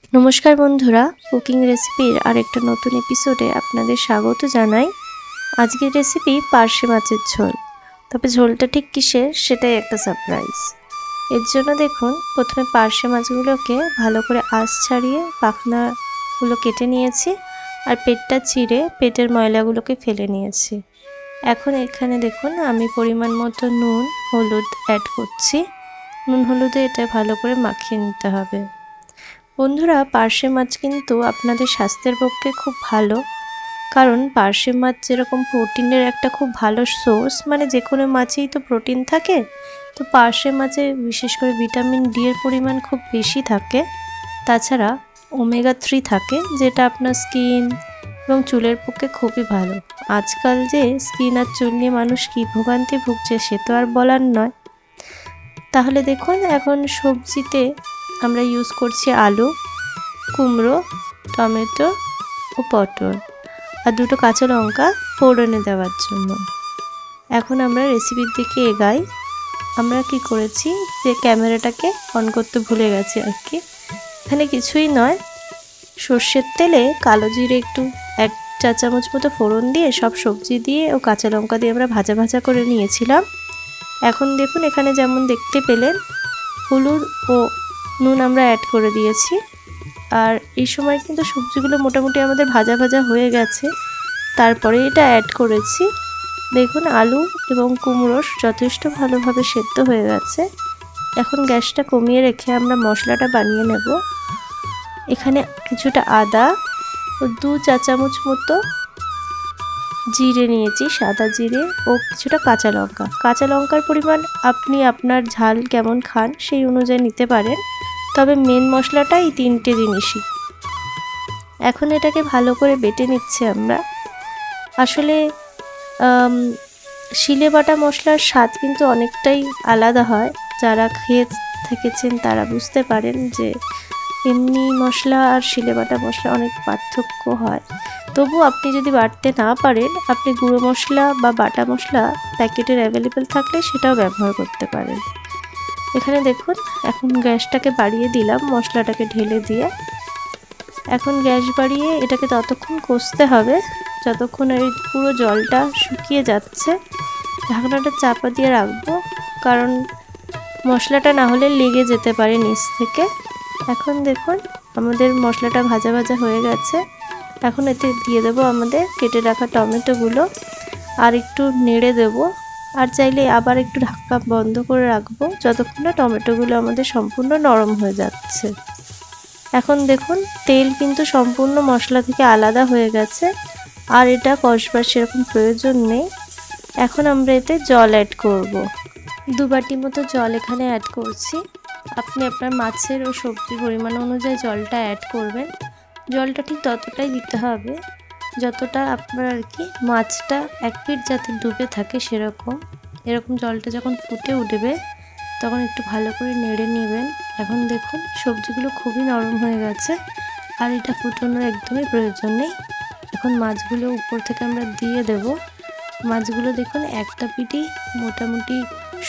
নমস্কার বন্ধুরা, কুকিং রেসিপির আরেকটা নতুন এপিসোডে আপনাদের স্বাগত জানাই। আজকের রেসিপি পার্শে মাছের ঝোল। তবে ঝোলটা ঠিক কিসের সেটাই একটা সারপ্রাইজ। এর জন্য দেখুন, প্রথমে পার্শে মাছগুলোকে ভালো করে আঁশ ছাড়িয়ে পাখনাগুলো কেটে নিয়েছি, আর পেটটা চিড়ে পেটের ময়লাগুলোকে ফেলে নিয়েছি। এখন এখানে দেখুন আমি পরিমাণ মতো নুন হলুদ অ্যাড করছি। নুন হলুদে এটা ভালো করে মাখিয়ে নিতে হবে। বন্ধুরা, পার্শে মাছ কিন্তু আপনাদের স্বাস্থ্যের পক্ষে খুব ভালো, কারণ পার্শে মাছ যেরকম প্রোটিনের একটা খুব ভালো সোর্স, মানে যে কোনো মাছেই তো প্রোটিন থাকে, তো পার্শে মাছে বিশেষ করে ভিটামিন ডি এর পরিমাণ খুব বেশি থাকে। তাছাড়া ওমেগা 3 থাকে, যেটা আপনার স্কিন এবং চুলের পক্ষে খুবই ভালো। আজকাল যে স্কিন আর চুল নিয়ে মানুষ কী ভোগান্তি ভুগছে সে তো আর বলার নয়। তাহলে দেখুন, এখন সবজিতে আমরা ইউজ করছি আলু, কুমড়ো, টমেটো ও পটল, আর দুটো কাঁচা লঙ্কা ফোড়নে দেওয়ার জন্য। এখন আমরা রেসিপির দিকে এগাই। আমরা কি করেছি যে ক্যামেরাটাকে অন করতে ভুলে গেছি আর কি। এখানে কিছুই নয়, সর্ষের তেলে কালো জিরে একটু 1 চা চামচ মতো ফোড়ন দিয়ে সব সবজি দিয়ে ও কাঁচা লঙ্কা দিয়ে আমরা ভাজা ভাজা করে নিয়েছিলাম। এখন দেখুন, এখানে যেমন দেখতে পেলেন হলুদ ও নুন আমরা অ্যাড করে দিয়েছি। আর এই সময় কিন্তু সবজিগুলো মোটামুটি আমাদের ভাজা ভাজা হয়ে গেছে। তারপরে এটা অ্যাড করেছি। দেখুন আলু এবং কুমড়ো যথেষ্ট ভালোভাবে সেদ্ধ হয়ে গেছে। এখন গ্যাসটা কমিয়ে রেখে আমরা মশলাটা বানিয়ে নেব। এখানে কিছুটা আদা ও 2 চা চামচ মতো জিরে নিয়েছি, সাদা জিরে, ও কিছুটা কাঁচা লঙ্কা। কাঁচা লঙ্কার পরিমাণ আপনি আপনার ঝাল কেমন খান সেই অনুযায়ী নিতে পারেন, তবে মেন মশলাটা এই 3টে জিনিসই। এখন এটাকে ভালো করে বেটে নিচ্ছি আমরা। আসলে শিলে বাটা মশলার স্বাদ কিন্তু অনেকটাই আলাদা হয়। যারা খেয়ে থেকেছেন তারা বুঝতে পারেন যে এমনি মশলা আর শিলে বাটা মশলা অনেক পার্থক্য হয়। তবু আপনি যদি বাটতে না পারেন, আপনি গুঁড়ো মশলা বা বাটা মশলা প্যাকেটের অ্যাভেলেবেল থাকলে সেটাও ব্যবহার করতে পারেন। এখানে দেখুন, এখন গ্যাসটাকে বাড়িয়ে দিলাম মশলাটাকে ঢেলে দিয়ে। এখন গ্যাস বাড়িয়ে এটাকে ততক্ষণ কষতে হবে যতক্ষণ এই পুরো জলটা শুকিয়ে যাচ্ছে। ঢাকনাটা চাপা দিয়ে রাখবো, কারণ মশলাটা না হলে লেগে যেতে পারে নিচ থেকে। এখন দেখুন আমাদের মশলাটা ভাজা ভাজা হয়ে গেছে। এখন এতে দিয়ে দেবো আমাদের কেটে রাখা টমেটোগুলো, আর একটু নেড়ে দেবো। আর চাইলে আবার একটু ঢাকা বন্ধ করে রাখবো যতক্ষণ না টমেটোগুলো আমাদের সম্পূর্ণ নরম হয়ে যাচ্ছে। এখন দেখুন তেল কিন্তু সম্পূর্ণ মশলা থেকে আলাদা হয়ে গেছে, আর এটা কষবার সেরকম প্রয়োজন নেই। এখন আমরা এতে জল অ্যাড করব। 2 বাটি মতো জল এখানে অ্যাড করছি। আপনি আপনার মাছের ও সবজির পরিমাণ অনুযায়ী জলটা অ্যাড করবেন। জলটা ঠিক ততটাই দিতে হবে যতটা আপনার আর কি মাছটা এক পিঠ যাতে ডুবে থাকে সেরকম। এরকম জলটা যখন ফুটে উঠবে তখন একটু ভালো করে নেড়ে নেবেন। এখন দেখুন সবজিগুলো খুবই নরম হয়ে গেছে, আর এটা ফুটানোর একদমই প্রয়োজন নেই। এখন মাছগুলো উপর থেকে আমরা দিয়ে দেব। মাছগুলো দেখুন একটা পিঠই মোটামুটি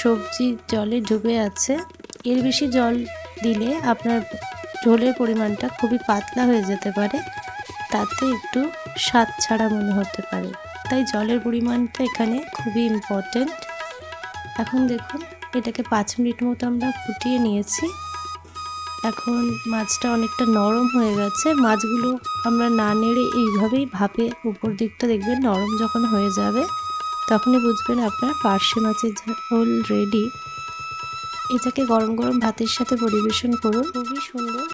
সবজি জলে ডুবে আছে। এর বেশি জল দিলে আপনার ঝোলের পরিমাণটা খুবই পাতলা হয়ে যেতে পারে, তাতে একটু স্বাদ ছাড়া মনে হতে পারে। তাই জলের পরিমাণটা এখানে খুবই ইম্পর্টেন্ট। এখন দেখুন এটাকে 5 মিনিট মতো আমরা ফুটিয়ে নিয়েছি। এখন মাছটা অনেকটা নরম হয়ে গেছে। মাছগুলো আমরা না নেড়ে এইভাবেই ভাপে উপর দিকটা দেখবেন নরম যখন হয়ে যাবে তখনই বুঝবেন আপনার পার্শে মাছের ঝোল রেডি। এটাকে গরম গরম ভাতের সাথে পরিবেশন করুন, খুবই সুন্দর